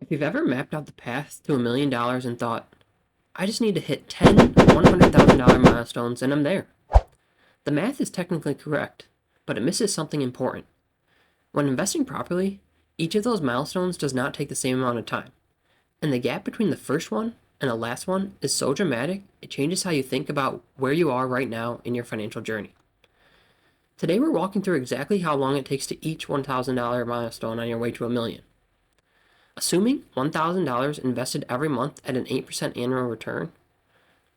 If you've ever mapped out the path to $1 million and thought, I just need to hit 10 $100,000 milestones and I'm there. The math is technically correct, but it misses something important. When investing properly, each of those milestones does not take the same amount of time, and the gap between the first one and the last one is so dramatic it changes how you think about where you are right now in your financial journey. Today we're walking through exactly how long it takes to each $1,000 milestone on your way to a million. Assuming $1,000 invested every month at an 8% annual return,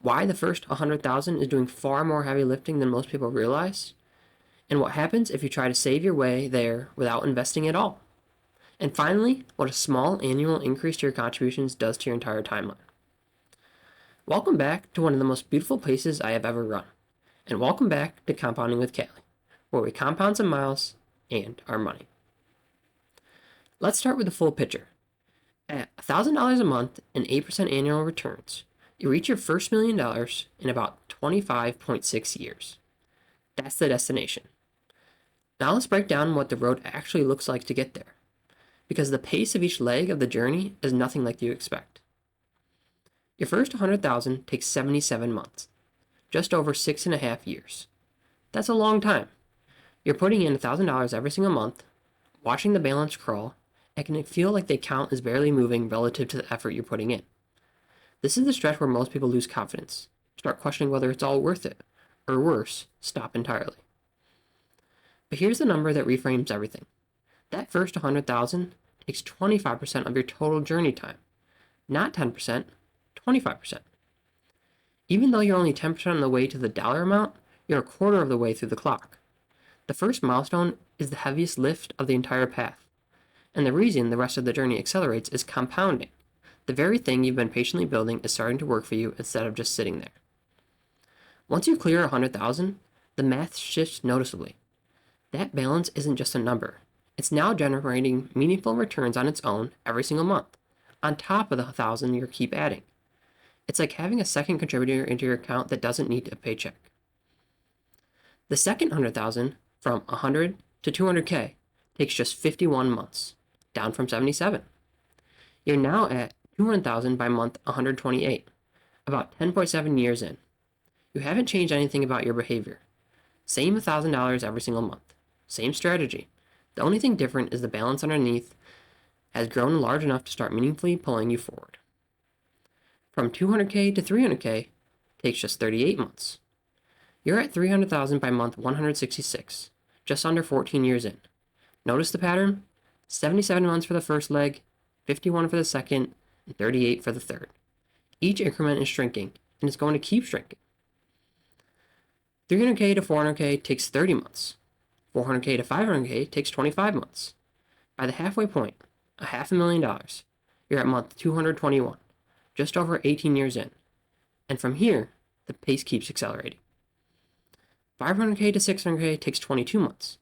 why the first 100,000 is doing far more heavy lifting than most people realize, and what happens if you try to save your way there without investing at all. And finally, what a small annual increase to your contributions does to your entire timeline. Welcome back to one of the most beautiful places I have ever run, and welcome back to Compounding with Callie, where we compound some miles and our money. Let's start with the full picture. At $1,000 a month and 8% annual returns, you reach your first $1 million in about 25.6 years. That's the destination. Now let's break down what the road actually looks like to get there, because the pace of each leg of the journey is nothing like you expect. Your first 100,000 takes 77 months, just over 6.5 years. That's a long time. You're putting in $1,000 every single month, watching the balance crawl, and can feel like the account is barely moving relative to the effort you're putting in. This is the stretch where most people lose confidence, start questioning whether it's all worth it, or worse, stop entirely. But here's the number that reframes everything. That first 100,000 takes 25% of your total journey time. Not 10%, 25%. Even though you're only 10% on the way to the dollar amount, you're a quarter of the way through the clock. The first milestone is the heaviest lift of the entire path. And the reason the rest of the journey accelerates is compounding. The very thing you've been patiently building is starting to work for you instead of just sitting there. Once you clear 100,000, the math shifts noticeably. That balance isn't just a number. It's now generating meaningful returns on its own every single month, on top of the 1,000 you keep adding. It's like having a second contributor into your account that doesn't need a paycheck. The second 100,000, from 100 to 200K, takes just 51 months, down from 77. You're now at 200,000 by month 128, about 10.7 years in. You haven't changed anything about your behavior. Same $1,000 every single month. Same strategy. The only thing different is the balance underneath has grown large enough to start meaningfully pulling you forward. From 200K to 300K takes just 38 months. You're at 300,000 by month 166, just under 14 years in. Notice the pattern? 77 months for the first leg, 51 for the second, and 38 for the third. Each increment is shrinking, and it's going to keep shrinking. 300K to 400K takes 30 months. 400K to 500K takes 25 months. By the halfway point, $500,000, you're at month 221, just over 18 years in. And from here, the pace keeps accelerating. 500K to 600K takes 22 months.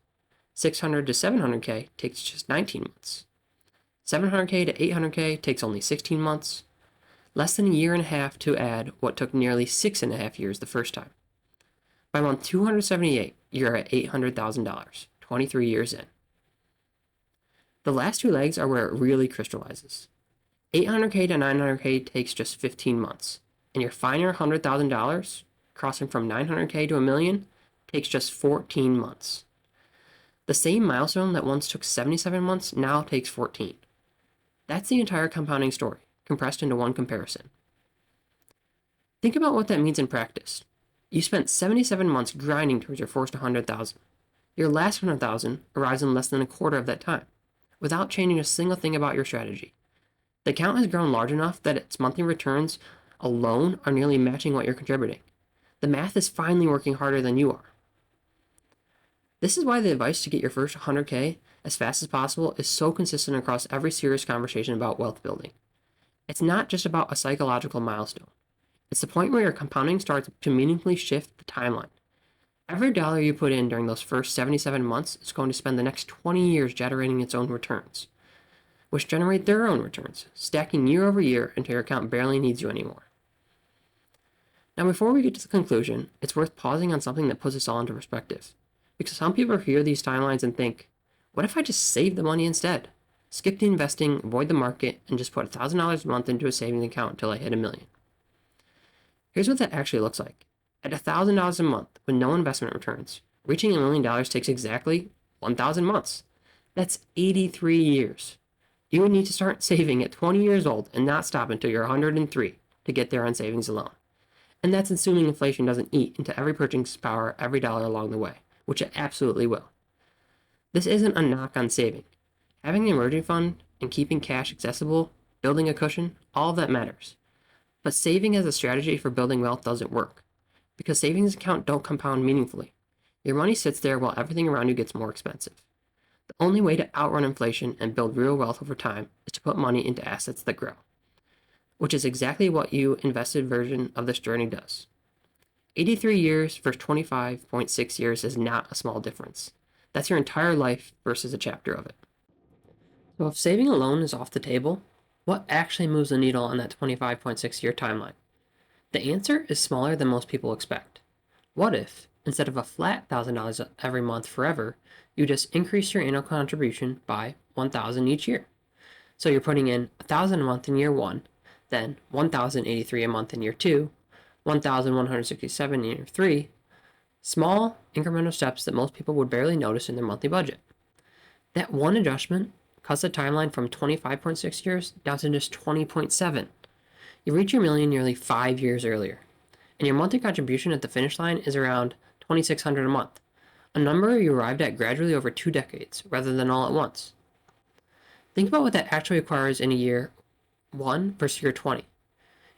600 to 700K takes just 19 months. 700K to 800K takes only 16 months. Less than a year and a half to add what took nearly 6.5 years the first time. By month 278, you're at $800,000, 23 years in. The last two legs are where it really crystallizes. 800K to 900K takes just 15 months, and your final $100,000, crossing from 900K to a million, takes just 14 months. The same milestone that once took 77 months now takes 14. That's the entire compounding story, compressed into one comparison. Think about what that means in practice. You spent 77 months grinding towards your first 100,000. Your last 100,000 arrives in less than a quarter of that time, without changing a single thing about your strategy. The account has grown large enough that its monthly returns alone are nearly matching what you're contributing. The math is finally working harder than you are. This is why the advice to get your first 100K as fast as possible is so consistent across every serious conversation about wealth building. It's not just about a psychological milestone. It's the point where your compounding starts to meaningfully shift the timeline. Every dollar you put in during those first 77 months is going to spend the next 20 years generating its own returns, which generate their own returns, stacking year over year until your account barely needs you anymore. Now, before we get to the conclusion, it's worth pausing on something that puts this all into perspective. Because some people hear these timelines and think, what if I just save the money instead? skip the investing, avoid the market, and just put $1,000 a month into a savings account until I hit $1 million. Here's what that actually looks like. At $1,000 a month with no investment returns, reaching $1 million takes exactly 1,000 months. That's 83 years. You would need to start saving at 20 years old and not stop until you're 103 to get there on savings alone. And that's assuming inflation doesn't eat into every purchasing power every dollar along the way, which it absolutely will. This isn't a knock on saving. Having an emergency fund and keeping cash accessible, building a cushion, all of that matters. But saving as a strategy for building wealth doesn't work, because savings accounts don't compound meaningfully. Your money sits there while everything around you gets more expensive. The only way to outrun inflation and build real wealth over time is to put money into assets that grow, which is exactly what your invested version of this journey does. 83 years versus 25.6 years is not a small difference. That's your entire life versus a chapter of it. So if saving alone is off the table, what actually moves the needle on that 25.6 year timeline? The answer is smaller than most people expect. What if, instead of a flat $1,000 every month forever, you just increase your annual contribution by $1,000 each year? So you're putting in $1,000 a month in year 1, then $1,083 a month in year 2, $1,167 in year 3, small incremental steps that most people would barely notice in their monthly budget. That one adjustment cuts the timeline from 25.6 years down to just 20.7. You reach your million nearly 5 years earlier, and your monthly contribution at the finish line is around $2,600 a month, a number you arrived at gradually over 2 decades rather than all at once. Think about what that actually requires in a year 1 versus year 20.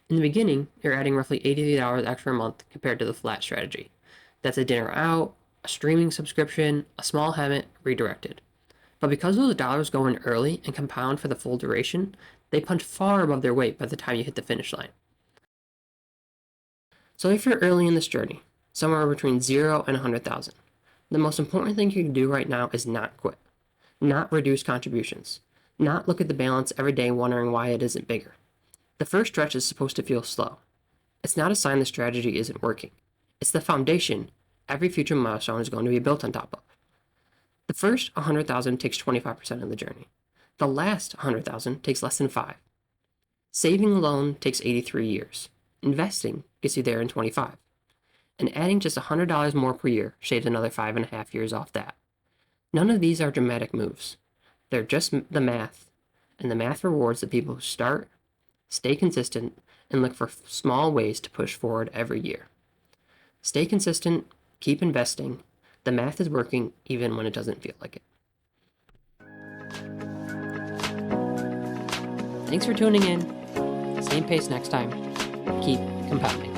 In the beginning, you're adding roughly $80 extra a month compared to the flat strategy. That's a dinner out, a streaming subscription, a small habit redirected. But because those dollars go in early and compound for the full duration, they punch far above their weight by the time you hit the finish line. So if you're early in this journey, somewhere between 0 and 100,000, the most important thing you can do right now is not quit, not reduce contributions, not look at the balance every day wondering why it isn't bigger. The first stretch is supposed to feel slow. It's not a sign the strategy isn't working. It's the foundation every future milestone is going to be built on top of. The first 100,000 takes 25% of the journey. The last 100,000 takes less than 5. Saving alone takes 83 years. Investing gets you there in 25. And adding just $100 more per year shaves another 5.5 years off that. None of these are dramatic moves. They're just the math, and the math rewards the people who start, stay consistent, and look for small ways to push forward every year. Stay consistent, keep investing. The math is working even when it doesn't feel like it. Thanks for tuning in. Same pace next time. Keep compounding.